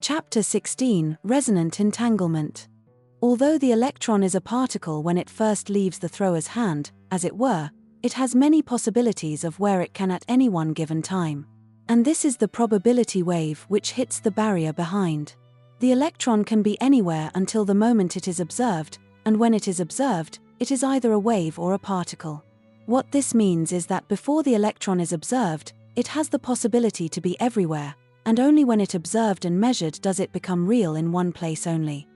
Chapter 16, Resonant Entanglement. Although the electron is a particle when it first leaves the thrower's hand, as it were, it has many possibilities of where it can at any one given time. And this is the probability wave which hits the barrier behind. The electron can be anywhere until the moment it is observed, and when it is observed, it is either a wave or a particle. What this means is that before the electron is observed, it has the possibility to be everywhere, and only when it observed and measured does it become real in one place only.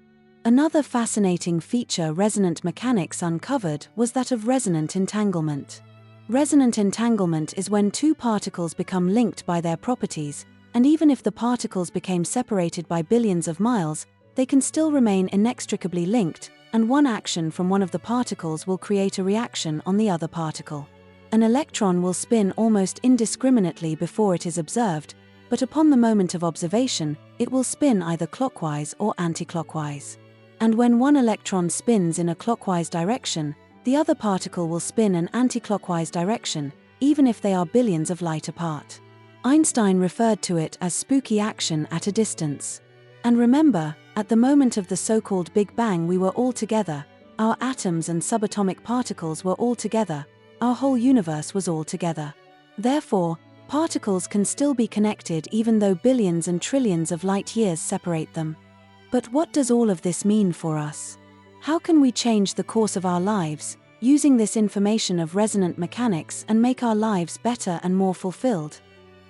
Another fascinating feature resonant mechanics uncovered was that of resonant entanglement. Resonant entanglement is when two particles become linked by their properties, and even if the particles became separated by billions of miles, they can still remain inextricably linked, and one action from one of the particles will create a reaction on the other particle. An electron will spin almost indiscriminately before it is observed, but upon the moment of observation, it will spin either clockwise or anticlockwise. And when one electron spins in a clockwise direction, the other particle will spin an anticlockwise direction, even if they are billions of light apart. Einstein referred to it as spooky action at a distance. And remember, at the moment of the so-called Big Bang we were all together, our atoms and subatomic particles were all together, our whole universe was all together. Therefore, particles can still be connected even though billions and trillions of light years separate them. But what does all of this mean for us? How can we change the course of our lives, using this information of resonant mechanics and make our lives better and more fulfilled?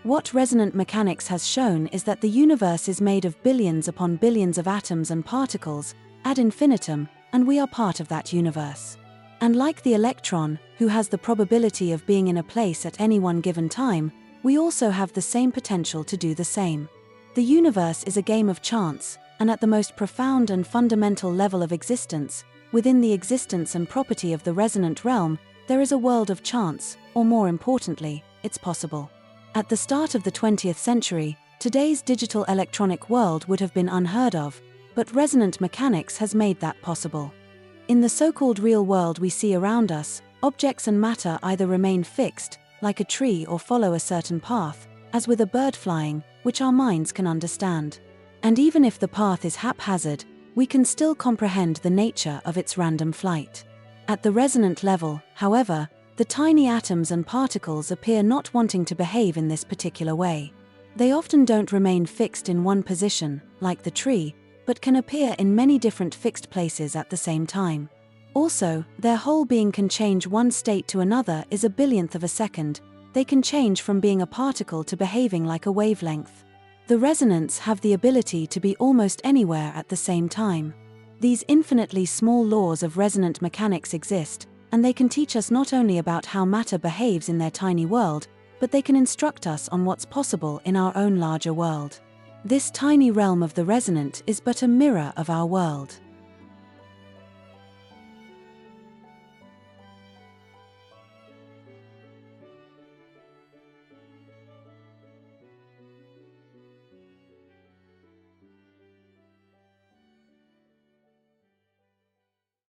What resonant mechanics has shown is that the universe is made of billions upon billions of atoms and particles, ad infinitum, and we are part of that universe. And like the electron, who has the probability of being in a place at any one given time, we also have the same potential to do the same. The universe is a game of chance, and at the most profound and fundamental level of existence, within the existence and property of the resonant realm, there is a world of chance, or more importantly, it's possible. At the start of the 20th century, today's digital electronic world would have been unheard of, but resonant mechanics has made that possible. In the so-called real world we see around us, objects and matter either remain fixed, like a tree, or follow a certain path, as with a bird flying, which our minds can understand. And even if the path is haphazard, we can still comprehend the nature of its random flight. At the resonant level, however, the tiny atoms and particles appear not wanting to behave in this particular way. They often don't remain fixed in one position, like the tree, but can appear in many different fixed places at the same time. Also, their whole being can change one state to another is a billionth of a second. They can change from being a particle to behaving like a wavelength. The resonants have the ability to be almost anywhere at the same time. These infinitely small laws of resonant mechanics exist, and they can teach us not only about how matter behaves in their tiny world, but they can instruct us on what's possible in our own larger world. This tiny realm of the resonant is but a mirror of our world.